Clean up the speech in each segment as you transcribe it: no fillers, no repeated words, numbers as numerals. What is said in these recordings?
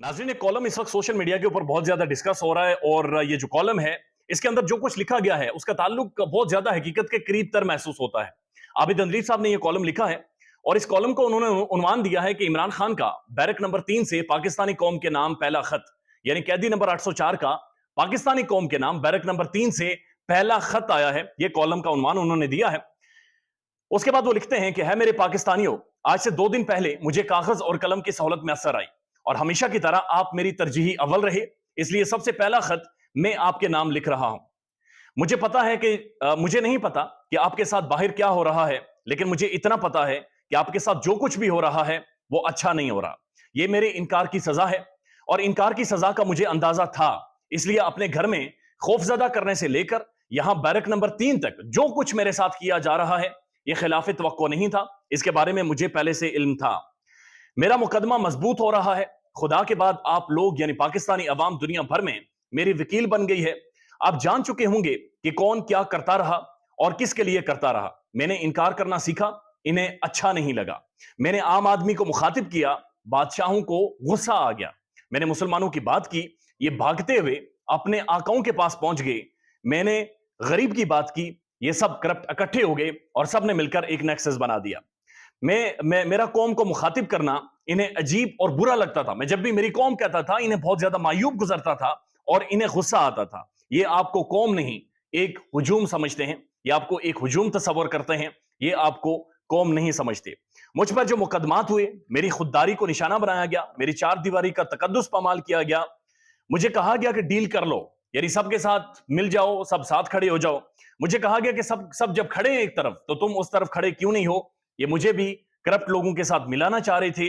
नाज़रीन, एक कॉलम इस वक्त सोशल मीडिया के ऊपर बहुत ज्यादा डिस्कस हो रहा है और ये जो कॉलम है इसके अंदर जो कुछ लिखा गया है उसका ताल्लुक बहुत ज्यादा हकीकत के करीब तर महसूस होता है। आबिद अंद्रीब साहब ने यह कॉलम लिखा है और इस कॉलम को उन्होंने उन्वान दिया है कि इमरान खान का बैरक नंबर 3 से पाकिस्तानी कौम के नाम पहला खत, यानी कैदी नंबर 804 का पाकिस्तानी कौम के नाम बैरक नंबर 3 से पहला खत आया है। यह कॉलम का उन्वान उन्होंने दिया है। उसके बाद वो लिखते हैं कि है मेरे पाकिस्तानियों, आज से 2 दिन पहले मुझे कागज और कलम की सहूलत मैसर आई और हमेशा की तरह आप मेरी तरजीही अव्वल रहे, इसलिए सबसे पहला खत मैं आपके नाम लिख रहा हूं। मुझे पता है कि मुझे नहीं पता कि आपके साथ बाहर क्या हो रहा है, लेकिन मुझे इतना पता है कि आपके साथ जो कुछ भी हो रहा है वो अच्छा नहीं हो रहा। ये मेरे इनकार की सजा है और इनकार की सजा का मुझे अंदाजा था, इसलिए अपने घर में खौफजदा करने से लेकर यहां बैरक नंबर 3 तक जो कुछ मेरे साथ किया जा रहा है यह खिलाफ तवक्को नहीं था। इसके बारे में मुझे पहले से इल्म था। मेरा मुकदमा मजबूत हो रहा है। खुदा के बाद आप लोग यानी पाकिस्तानी अवाम दुनिया भर में मेरी वकील बन गई है। आप जान चुके होंगे कि कौन क्या करता रहा और किसके लिए करता रहा। मैंने इनकार करना सीखा, इन्हें अच्छा नहीं लगा। मैंने आम आदमी को मुखातिब किया, बादशाहों को गुस्सा आ गया। मैंने मुसलमानों की बात की, ये भागते हुए अपने आकाओं के पास पहुंच गए। मैंने गरीब की बात की, ये सब करप्ट इकट्ठे हो गए और सब ने मिलकर एक नेक्सस बना दिया। मेरा कौम को मुखातिब करना इन्हें अजीब और बुरा लगता था। मैं जब भी मेरी कौम कहता था इन्हें बहुत ज्यादा मायूब गुजरता था और इन्हें गुस्सा आता था। ये आपको कौम नहीं एक हुजूम समझते हैं, ये आपको एक हुजूम तस्वर करते हैं, ये आपको कौम नहीं समझते। मुझ पर जो मुकदमात हुए, मेरी खुददारी को निशाना बनाया गया, मेरी चार दीवारी का तकद्दुस पामाल किया गया। मुझे कहा गया कि डील कर लो, यानी सबके साथ मिल जाओ, सब साथ खड़े हो जाओ। मुझे कहा गया कि सब जब खड़े हैं एक तरफ तो तुम उस तरफ खड़े क्यों नहीं हो। ये मुझे भी करप्ट लोगों के साथ मिलाना चाह रहे थे।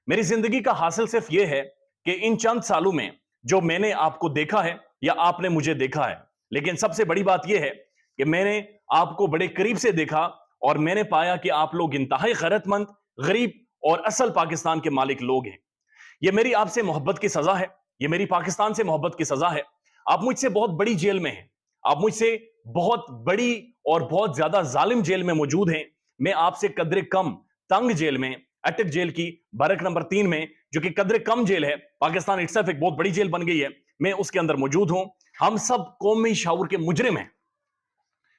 मेरी जिंदगी का हासिल सिर्फ यह है कि इन चंद सालों में जो मैंने आपको देखा है या आपने मुझे देखा है, लेकिन सबसे बड़ी बात यह है कि मैंने आपको बड़े करीब से देखा और मैंने पाया कि आप लोग इंतहाई गैरतमंद, गरीब और असल पाकिस्तान के मालिक लोग हैं। यह मेरी आपसे मोहब्बत की सजा है, यह मेरी पाकिस्तान से मोहब्बत की सजा है। आप मुझसे बहुत बड़ी जेल में हैं, आप मुझसे बहुत बड़ी और बहुत ज्यादा जालिम जेल में मौजूद हैं। मैं आपसे कदरे कम तंग जेल में, अटक जेल की बैरक नंबर 3 में, जो कि कदरे कम जेल है, पाकिस्तान इटसेल्फ एक बहुत बड़ी जेल बन गई है, मैं उसके अंदर मौजूद हूं। हम सब कौमी शाऊर के मुजरिम हैं।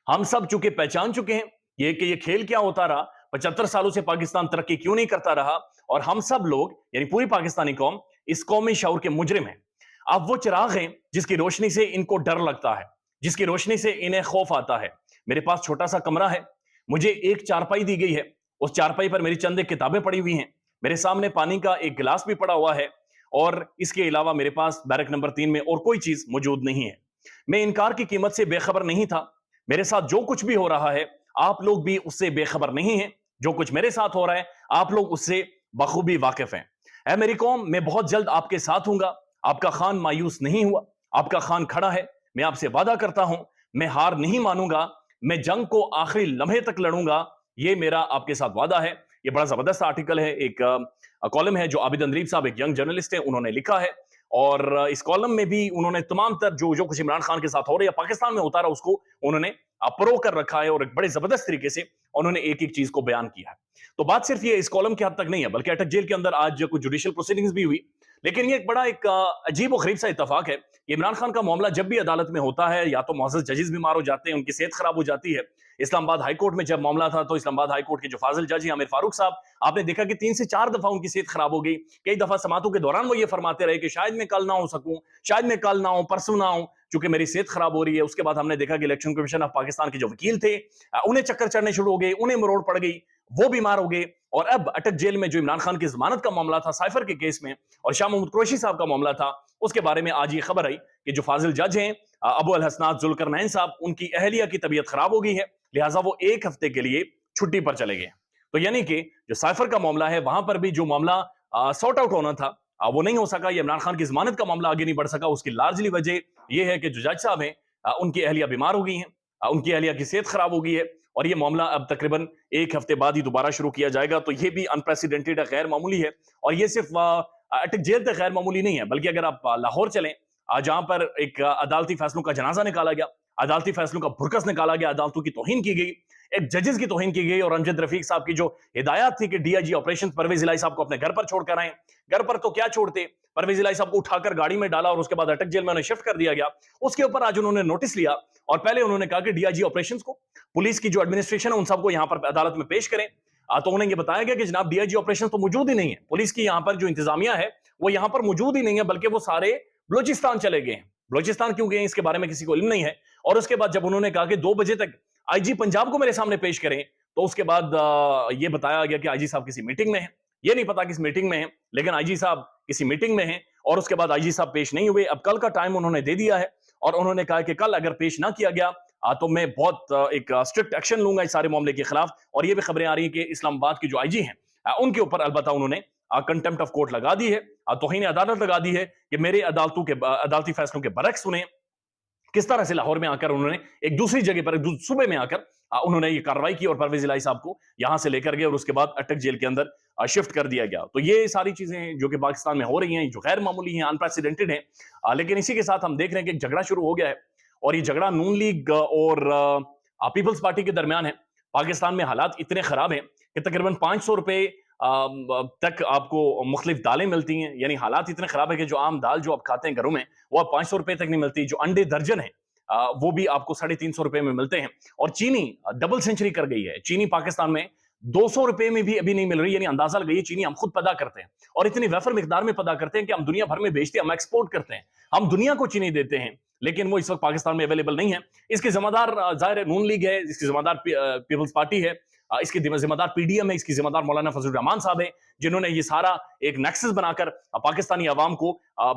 हम सब चूंकि पहचान चुके हैं ये कि ये खेल क्या होता रहा, 75 सालों से पाकिस्तान तरक्की क्यों नहीं करता रहा, और हम सब लोग यानी पूरी पाकिस्तानी कौम इस कौमी शाऊर के मुजरिम हैं। आप वो चिराग हैं जिसकी रोशनी से इनको डर लगता है, जिसकी रोशनी से इन्हें खौफ आता है। मेरे पास छोटा सा कमरा है, मुझे एक चारपाई दी गई है, उस चारपाई पर मेरी चंद किताबें पड़ी हुई हैं, मेरे सामने पानी का एक गिलास भी पड़ा हुआ है और इसके अलावा मेरे पास बैरक नंबर 3 में और कोई चीज मौजूद नहीं है। मैं इनकार की कीमत से बेखबर नहीं था। मेरे साथ जो कुछ भी हो रहा है आप लोग भी उससे बेखबर नहीं हैं। जो कुछ मेरे साथ हो रहा है आप लोग उससे बखूबी वाकिफ हैं। ऐ मेरी कौम, मैं बहुत जल्द आपके साथ हूंगा। आपका खान मायूस नहीं हुआ, आपका खान खड़ा है। मैं आपसे वादा करता हूं, मैं हार नहीं मानूंगा, मैं जंग को आखिरी लम्हे तक लड़ूंगा। ये मेरा आपके साथ वादा है। ये बड़ा जबरदस्त आर्टिकल है, एक कॉलम है जो आबिद अंद्रीब साहब एक यंग जर्नलिस्ट है उन्होंने लिखा है और इस कॉलम में भी उन्होंने तमाम तर जो कुछ इमरान खान के साथ हो रहा है पाकिस्तान में होता रहा उसको उन्होंने परो कर रखा है और एक बड़े जबरदस्त तरीके से उन्होंने एक एक चीज को बयान किया है। तो बात सिर्फ ये इस कॉलम के हद तक नहीं है, बल्कि अटक जेल के अंदर आज कुछ जुडिशियल प्रोसीडिंग्स भी हुई। लेकिन ये एक बड़ा एक अजीब और गरीब सा इत्तेफाक है कि इमरान खान का मामला जब भी अदालत में होता है या तो मुअज़्ज़ज़ जजेस बीमार हो जाते हैं, उनकी सेहत खराब हो जाती है। इस्लामाबाद हाई कोर्ट में जब मामला था तो इस्लामाबाद हाई कोर्ट के जो फाजिल जज हैं आमिर फारूक साहब, आपने देखा कि 3 से 4 दफा उनकी सेहत खराब हो गई। कई दफा समातों के दौरान वो ये फरमाते रहे कि शायद मैं कल ना हो सकूं, शायद मैं कल ना हो, परसों ना हो, चूंकि मेरी सेहत खराब हो रही है। उसके बाद हमने देखा कि इलेक्शन कमीशन ऑफ पाकिस्तान के जो वकील थे उन्हें चक्कर चढ़ने शुरू हो गए, उन्हें मरोड़ पड़ गई, वो बीमार हो गए। और अब अटक जेल में जो इमरान खान की जमानत का मामला था साइफर के केस में और शाह महमूद कुरैशी साहब का मामला था, उसके बारे में आज ये खबर आई कि जो फाजिल जज हैं अबू अल हसनात जुल्करनैन साहब, उनकी अहलिया की तबीयत खराब हो गई है, लिहाजा वो 1 हफ्ते के लिए छुट्टी पर चले गए। तो यानी कि जो साइफर का मामला है वहां पर भी जो मामला सॉर्ट आउट होना था वो नहीं हो सका। ये इमरान खान की जमानत का मामला आगे नहीं बढ़ सका। उसकी लार्जली वजह यह है कि जो जज साहब हैं उनकी अहलिया बीमार हो गई हैं, उनकी अहलिया की सेहत खराब हो गई है और ये मामला अब तकरीबन 1 हफ्ते बाद ही दोबारा शुरू किया जाएगा। तो ये भी अनप्रेसिडेंटेड है, गैर मामूली है। और ये सिर्फ अटक जेल तक गैर मामूली नहीं है, बल्कि अगर आप लाहौर चलें जहां पर एक अदालती फैसलों का जनाजा निकाला गया, अदालती फैसलों का भुरकस निकाला गया, अदालतों की तौहीन की गई, एक जजेस की तौहीन की गई और अमजद रफीक साहब की जो हिदायत थी कि डीआईजी ऑपरेशन परवेज इलाही साहब को अपने घर पर छोड़कर आए, घर पर तो क्या छोड़ते, परवेज इलाही साहब को उठाकर गाड़ी में डाला और उसके बाद अटक जेल में उन्हें शिफ्ट कर दिया गया। उसके ऊपर आज उन्होंने नोटिस लिया और पहले उन्होंने कहा कि डीआईजी ऑपरेशंस को, पुलिस की जो एडमिनिस्ट्रेशन है उन सबको यहां पर अदालत में पेश करें। तो उन्हें ये बताया गया कि जनाब डीआईजी ऑपरेशन तो मौजूद ही नहीं है, पुलिस की यहां पर जो इंतजामिया है वो यहां पर मौजूद ही नहीं है, बल्कि वो सारे बलूचिस्तान चले गए हैं। बलूचिस्तान क्यों गए इसके बारे में किसी को इल्म नहीं है। और उसके बाद जब उन्होंने कहा कि 2 बजे तक आईजी पंजाब को मेरे सामने पेश करें, तो उसके बाद ये बताया गया कि आईजी साहब किसी मीटिंग में हैं। ये नहीं पता किस मीटिंग में हैं, लेकिन आईजी साहब किसी मीटिंग में हैं और उसके बाद आईजी साहब पेश नहीं हुए। अब कल का टाइम उन्होंने दे दिया है और उन्होंने कहा कि कल अगर पेश ना किया गया तो मैं बहुत एक स्ट्रिक्ट एक्शन लूंगा इस सारे मामले के खिलाफ। और ये भी खबरें आ रही हैं कि इस्लामाबाद की जो आईजी हैं उनके ऊपर अलबत्ता उन्होंने कंटेम्प्ट ऑफ कोर्ट लगा दी है, तौहीन अदालत लगा दी है कि मेरे अदालती फैसलों के बरक्स सुने। किस तरह से लाहौर में आकर उन्होंने एक दूसरी जगह पर सूबे में आकर उन्होंने ये कार्रवाई की और परवेज इलाही साहब को यहां से लेकर गए और उसके बाद अटक जेल के अंदर शिफ्ट कर दिया गया। तो ये सारी चीजें जो कि पाकिस्तान में हो रही हैं, जो गैर मामूली हैं, अनप्रेसिडेंटेड हैं। लेकिन इसी के साथ हम देख रहे हैं कि एक झगड़ा शुरू हो गया है और ये झगड़ा नून लीग और पीपल्स पार्टी के दरमियान है। पाकिस्तान में हालात इतने खराब हैं कि तकरीबन 500 रुपए तक आपको मुख्तलिफ दालें मिलती हैं। यानी हालात इतने खराब है कि जो आम दाल जो आप खाते हैं घरों में वो आप 500 रुपए तक नहीं मिलती। जो अंडे दर्जन है वो भी आपको 350 रुपए में मिलते हैं। और चीनी डबल सेंचुरी कर गई है। चीनी पाकिस्तान में 200 रुपए में भी अभी नहीं मिल रही। यानी अंदाजा लगाइए, चीनी हम खुद पैदा करते हैं और इतनी वैफर मिकदार में पैदा करते हैं कि हम दुनिया भर में बेचते हैं, हम एक्सपोर्ट करते हैं, हम दुनिया को चीनी देते हैं, लेकिन वो इस वक्त पाकिस्तान में अवेलेबल नहीं है। इसके जिम्मेदार जाहिर नून लीग है, इसकी जिम्मेदार पीपल्स पार्टी है, इसकी जिम्मेदार पीडीएम है, इसकी जिम्मेदार मौलाना फजल रहमान साहब है, जिन्होंने ये सारा एक नेक्सस बनाकर पाकिस्तानी अवाम को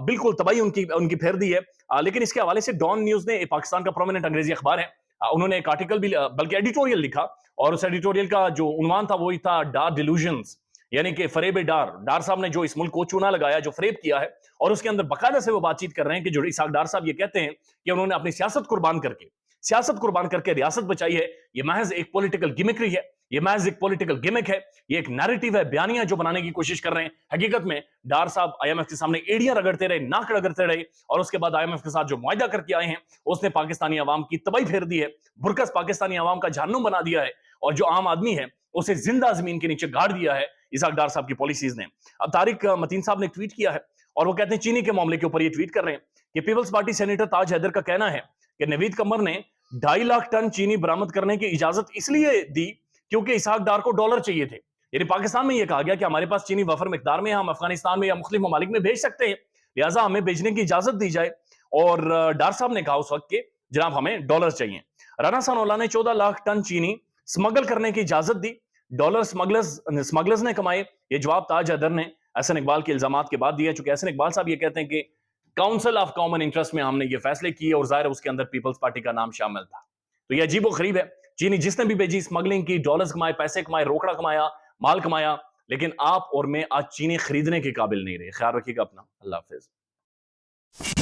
बिल्कुल तबाही उनकी फेर दी है। लेकिन इसके हवाले से डॉन न्यूज ने, पाकिस्तान का प्रोमिनेंट अंग्रेजी अखबार है, उन्होंने एक आर्टिकल भी बल्कि एडिटोरियल लिखा और उस एडिटोरियल का जो उन्वान था वही था डार डिल्यूजन्स, यानी कि फरेब डार साहब ने जो इस मुल्क को चूना लगाया, जो फरेब किया है। और उसके अंदर बाकायदा से वो बातचीत कर रहे हैं कि जो इसाक डार साहब ये कहते हैं कि उन्होंने अपनी सियासत कुर्बान करके रियासत बचाई है, ये महज एक पॉलिटिकल गिमिक्री है, ये महज एक पॉलिटिकल गिमिक है, ये एक नैरेटिव है, बयानियां जो बनाने की कोशिश कर रहे हैं। हकीकत में डार साहब आईएमएफ के सामने एड़ियां रगड़ते रहे, नाक रगड़ते रहे और उसके बाद आईएमएफ के साथ जो मुआहदा करके आए हैं उसने पाकिस्तानी अवाम की तबाही फेर दी है, बुरकस पाकिस्तानी अवाम का जहन्नुम बना दिया है और जो आम आदमी है उसे जिंदा जमीन के नीचे गाड़ दिया है इसाक डार साहब की पॉलिसीज ने। अब तारिक मतीन साहब ने ट्वीट किया है और वो कहते हैं चीनी के मामले के ऊपर ये ट्वीट कर रहे हैं कि पीपल्स पार्टी सेनेटर ताज हैदर का कहना है कि नवीद कमर ने 2.5 लाख टन चीनी बरामद करने की इजाजत इसलिए दी क्योंकि इसाक डार को डॉलर चाहिए थे। यानी पाकिस्तान में यह कहा गया कि हमारे पास चीनी वफर मिकदार में, हम अफगानिस्तान में या मुख्तलिफ ममालिक में भेज सकते हैं, लिहाजा हमें भेजने की इजाजत दी जाए। और डार साहब ने कहा उस वक्त के जनाब हमें डॉलर चाहिए। राना सनोल्ला ने 14 लाख टन चीनी स्मगल करने की इजाजत दी, डॉलर स्मगलर्स ने कमाए। ये जवाब ताज हैदर ने एहसन इकबाल के इल्जामात के बाद दिया। चूंकि एहसन इकबाल साहब ये कहते हैं कि काउंसिल ऑफ कॉमन इंटरेस्ट में हमने ये फैसले किए और जाहिर है उसके अंदर पीपल्स पार्टी का नाम शामिल था। तो ये अजीब व गरीब है। चीनी जिसने भी भेजी, स्मगलिंग की, डॉलर्स कमाए, पैसे कमाए, रोकड़ा कमाया, माल कमाया, लेकिन आप और मैं आज चीनी खरीदने के काबिल नहीं रहे। ख्याल रखिएगा अपना। अल्लाह हाफिज।